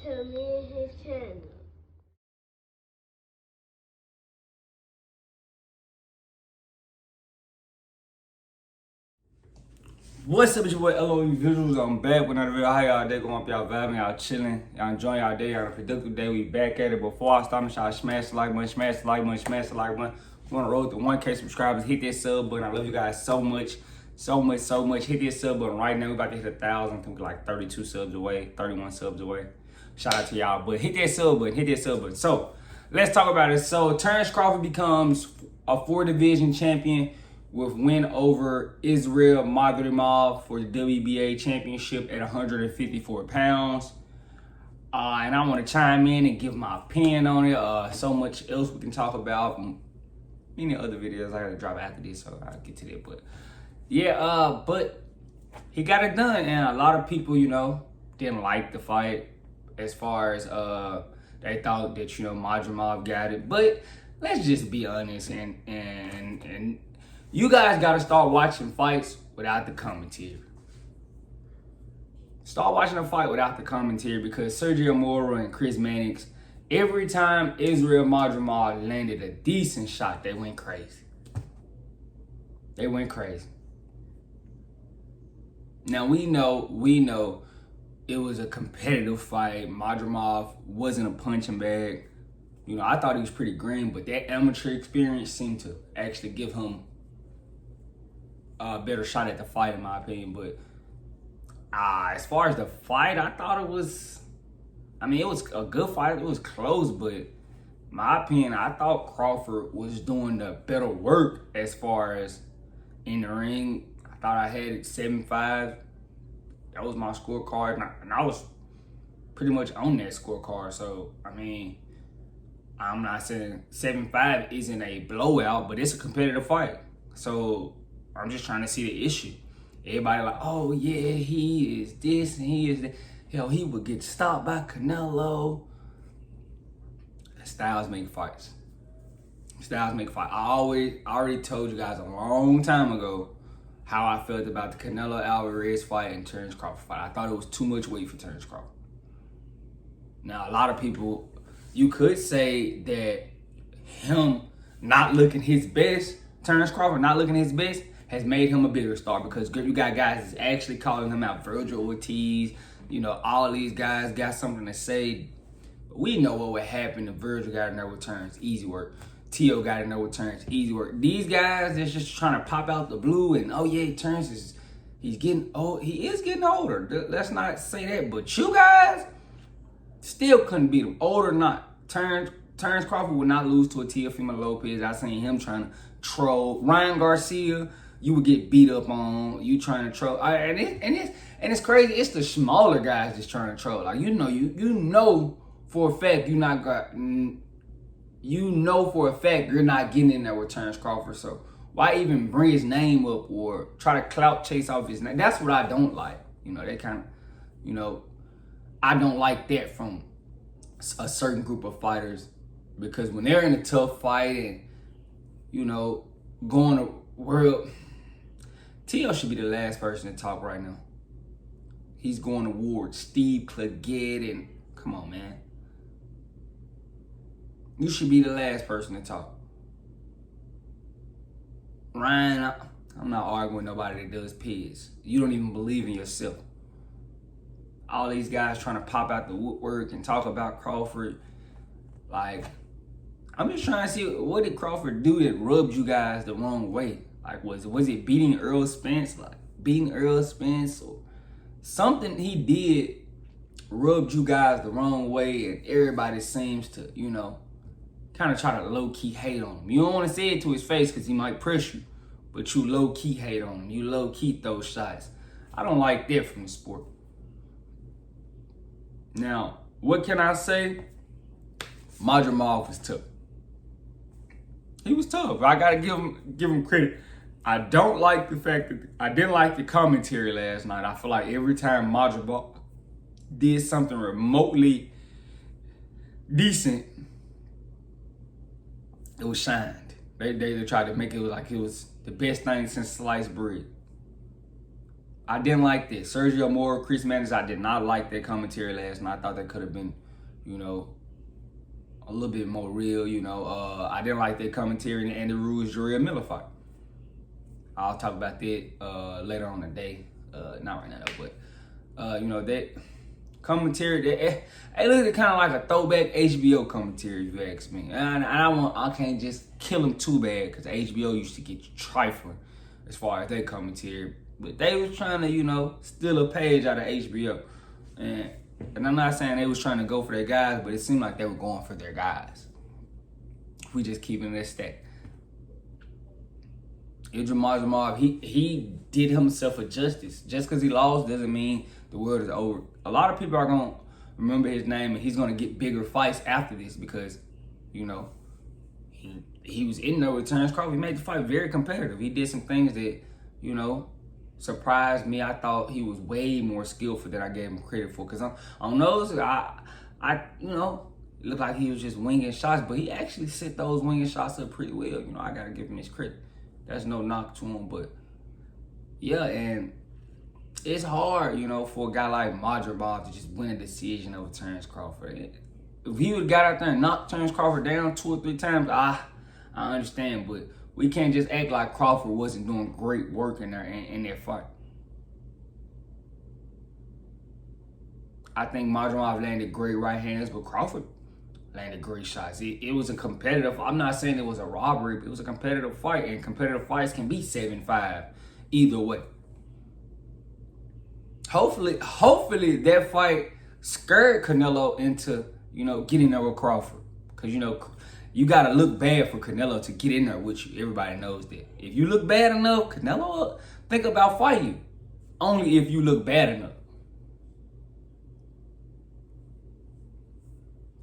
to me and his channel. What's up, it's your boy LOE Visuals. I'm back with another video. How y'all day going? Y'all vibing, y'all chilling, y'all enjoying y'all day, y'all a productive day. We back at it. Before I start, make sure y'all smash the like button, smash the like button, smash the like button. We want to roll to 1K subscribers. Hit that sub button. I love you guys so much. Hit that sub button right now. We about to hit 1,000. I think we're like 32 subs away, 31 subs away. Shout out to y'all. But hit that sub button, So let's talk about it. So Terence Crawford becomes a 4-division champion with win over Israil Madrimov for the WBA championship at 154 pounds. And I want to chime in and give my opinion on it. So much else we can talk about. Many other videos I got to drop after this, so I'll get to that. But yeah, but he got it done. And a lot of people, didn't like the fight as far as they thought that, Madrimov got it. But let's just be honest and you guys got to start watching fights without the commentary. Start watching a fight without the commentary, because Sergio Mora and Chris Mannix, every time Israil Madrimov landed a decent shot, they went crazy. Now we know it was a competitive fight. Madrimov wasn't a punching bag. I thought he was pretty green, but that amateur experience seemed to actually give him a better shot at the fight, in my opinion. But as far as the fight, I thought it was a good fight. It was close, but in my opinion, I thought Crawford was doing the better work as far as in the ring. I thought I had it 7-5. That was my scorecard, and I was pretty much on that scorecard. So, I'm not saying 7-5 isn't a blowout, but it's a competitive fight. So I'm just trying to see the issue. Everybody like, oh yeah, he is this and he is that. Hell, he would get stopped by Canelo. Styles make fights. I already told you guys a long time ago how I felt about the Canelo Alvarez fight and Terence Crawford fight. I thought it was too much weight for Terence Crawford. Now, a lot of people, you could say that him not looking his best, Terence Crawford not looking his best, has made him a bigger star, because you got guys that's actually calling him out. Virgil Ortiz, all these guys got something to say. But we know what would happen if Virgil got in there with Terence, easy work. Tio got in there with Terence, easy work. These guys that's just trying to pop out the blue and, oh yeah, Terence he's getting old. He is getting older. Let's not say that. But you guys still couldn't beat him, old or not. Terence Crawford would not lose to a Teofimo Lopez. I seen him trying to troll. Ryan Garcia, you would get beat up on. You trying to troll, and it's crazy. It's the smaller guys that's trying to troll. Like you know for a fact you're not getting in there with Terence Crawford. So why even bring his name up or try to clout chase off his name? That's what I don't like. They kind of, I don't like that from a certain group of fighters, because when they're in a tough fight and going to world. Tio should be the last person to talk right now. He's going to war with Steve Claggett, and come on, man. You should be the last person to talk. Ryan, I'm not arguing with nobody that does piss. You don't even believe in yourself. All these guys trying to pop out the woodwork and talk about Crawford. Like, I'm just trying to see, what did Crawford do that rubbed you guys the wrong way? Like, was it beating Earl Spence? Like, beating Earl Spence? Or something he did rubbed you guys the wrong way, and everybody seems to, kind of try to low-key hate on him. You don't want to say it to his face because he might press you, but you low-key hate on him. You low-key throw shots. I don't like that from the sport. Now, what can I say? Madrimov was tough. He was tough. I gotta give him credit. I don't like the fact that I didn't like the commentary last night. I feel like every time Madrimov did something remotely decent, it was shined. They tried to make it like it was the best thing since sliced bread. I didn't like that. Sergio Mora, Chris Manners, I did not like their commentary last night. I thought that could have been, you know, a little bit more real, you know. I didn't like their commentary in the Andy Ruiz, Israil Miller fight. I'll talk about that later on the day. Not right now, but, you know, that commentary, it looked kind of like a throwback HBO commentary, if you ask me. And I can't just kill them too bad, because HBO used to get trifling as far as their commentary. But they was trying to, you know, steal a page out of HBO. And I'm not saying they was trying to go for their guys, but it seemed like they were going for their guys. We just keeping this stat. Madrimov, he did himself a justice. Just because he lost doesn't mean the world is over. A lot of people are going to remember his name, and he's going to get bigger fights after this because, you know, he was in there with Terence Crawford. He made the fight very competitive. He did some things that, you know, surprised me. I thought he was way more skillful than I gave him credit for. Because on those, I you know, it looked like he was just winging shots, but he actually set those winging shots up pretty well. You know, I got to give him his credit. That's no knock to him, but yeah, and it's hard, you know, for a guy like Madrimov to just win a decision over Terence Crawford. If he would have got out there and knocked Terence Crawford down 2 or 3 times, I understand, but we can't just act like Crawford wasn't doing great work in there in that fight. I think Madrimov landed great right hands, but Crawford landed great shots. It was a competitive, I'm not saying it was a robbery, but it was a competitive fight, and competitive fights can be 7-5 either way. Hopefully that fight scared Canelo into, you know, getting there with Crawford. Because, you know, you got to look bad for Canelo to get in there with you. Everybody knows that. If you look bad enough, Canelo will think about fighting you. Only if you look bad enough.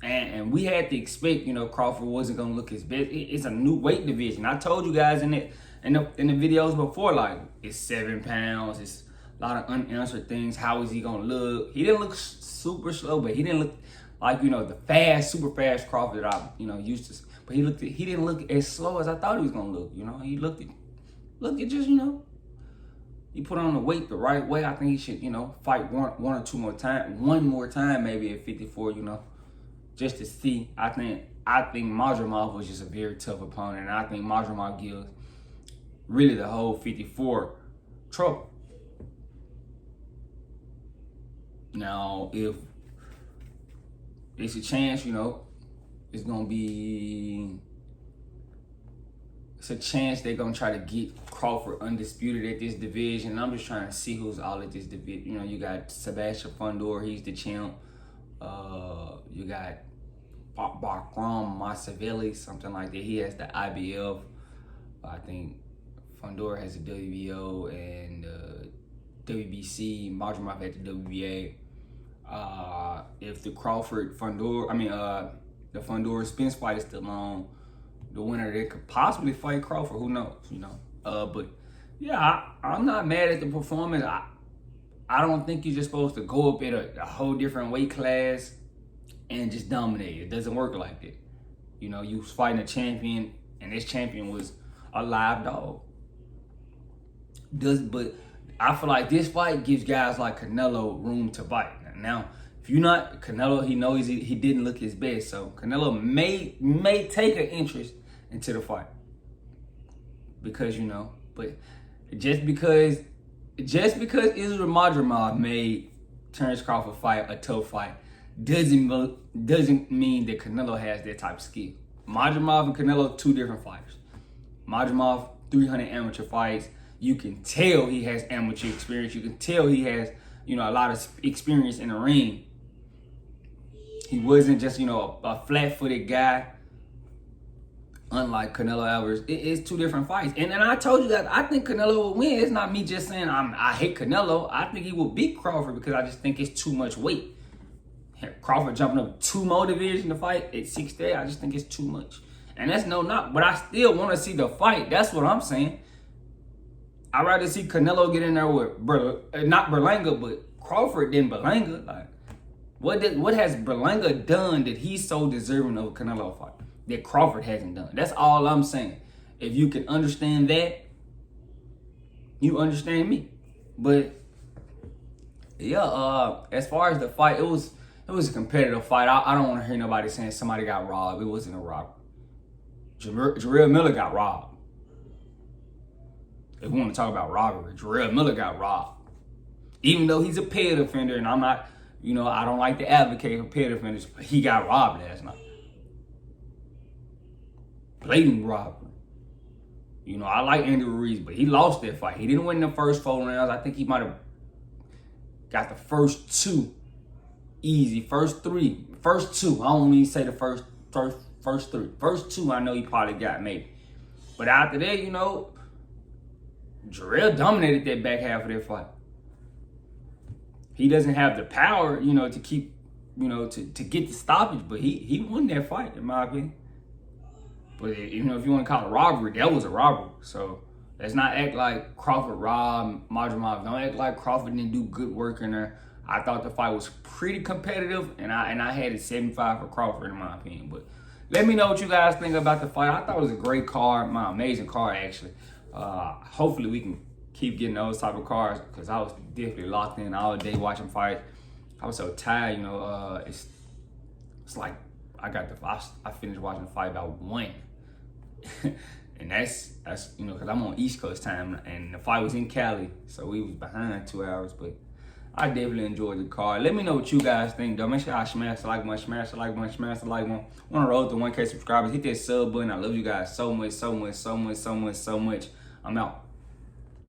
And we had to expect, you know, Crawford wasn't gonna look his best. It's a new weight division. I told you guys in the videos before, like, it's 7 pounds. It's a lot of unanswered things. How is he gonna look? He didn't look super slow, but he didn't look like, you know, the fast, super fast Crawford that I, you know, used to. But he didn't look as slow as I thought he was gonna look. You know, he looked at just, you know, he put on the weight the right way. I think he should, you know, fight one more time maybe at 54. You know. Just to see, I think Madrimov was just a very tough opponent, and I think Madrimov gives really the whole 54 trouble. Now, if it's a chance, you know, it's a chance they're gonna try to get Crawford undisputed at this division. And I'm just trying to see who's all at this division. You know, you got Sebastian Fundor, he's the champ. You got Bakram Masavelli, something like that. He has the IBF. I think Fundor has the WBO and WBC. Madrimov had the WBA. If the the Fundor Spence fight is still on, the winner that could possibly fight Crawford, who knows, you know. But yeah, I'm not mad at the performance. I don't think you're just supposed to go up at a whole different weight class and just dominate. It doesn't work like that. You know, you was fighting a champion, and this champion was a live dog. But I feel like this fight gives guys like Canelo room to bite. Now, if you're not Canelo, he knows he didn't look his best, so Canelo may take an interest into the fight because, you know, but just because Israil Madrimov made Terence Crawford fight a tough fight doesn't mean that Canelo has that type of skill. Madrimov and Canelo, 2 different fighters. Madrimov, 300 amateur fights. You can tell he has amateur experience. You can tell he has, you know, a lot of experience in the ring. He wasn't just, you know, a flat-footed guy. Unlike Canelo Alvarez, it's 2 different fights. And then I told you that I think Canelo will win. It's not me just saying I hate Canelo. I think he will beat Crawford because I just think it's too much weight. Crawford jumping up 2 more divisions to fight at 6'3", I just think it's too much. And that's no knock, but I still want to see the fight. That's what I'm saying. I'd rather see Canelo get in there with, not Berlanga, but Crawford than Berlanga. Like, what has Berlanga done that he's so deserving of a Canelo fight that Crawford hasn't done? That's all I'm saying. If you can understand that, you understand me. But Yeah, as far as the fight, it was a competitive fight. I don't want to hear nobody saying somebody got robbed. It wasn't a robbery. Israil Miller got robbed. If we want to talk about robbery, Israil Miller got robbed. Even though he's a paid offender, and I'm not, I don't like to advocate for paid offenders, but he got robbed last night. Blatant robbery. I like Andy Ruiz, but he lost that fight. He didn't win the first 4 rounds. I think he might have got the first 2 easy. First 3. First 2. I don't even say the first 3. First 2 I know he probably got maybe. But after that, Israil dominated that back half of that fight. He doesn't have the power, to keep, to get the stoppage, but he won that fight, in my opinion. But, if you want to call it a robbery, that was a robbery. So let's not act like Crawford robbed Madrimov. Don't act like Crawford didn't do good work in there. I thought the fight was pretty competitive, and I had it 75 for Crawford, in my opinion. But let me know what you guys think about the fight. I thought it was a great card, my amazing card, actually. Hopefully we can keep getting those type of cards, because I was definitely locked in all day watching fights. I was so tired, it's like I finished watching the fight about 1. And that's because I'm on East Coast time, and the fight was in Cali, so we was behind 2 hours. But I definitely enjoyed the card. Let me know what you guys think, though. Make sure y'all smash the like button, smash the like button, smash the like button. Want to roll to 1K subscribers? Hit that sub button. I love you guys so much, so much, so much, so much, so much. I'm out.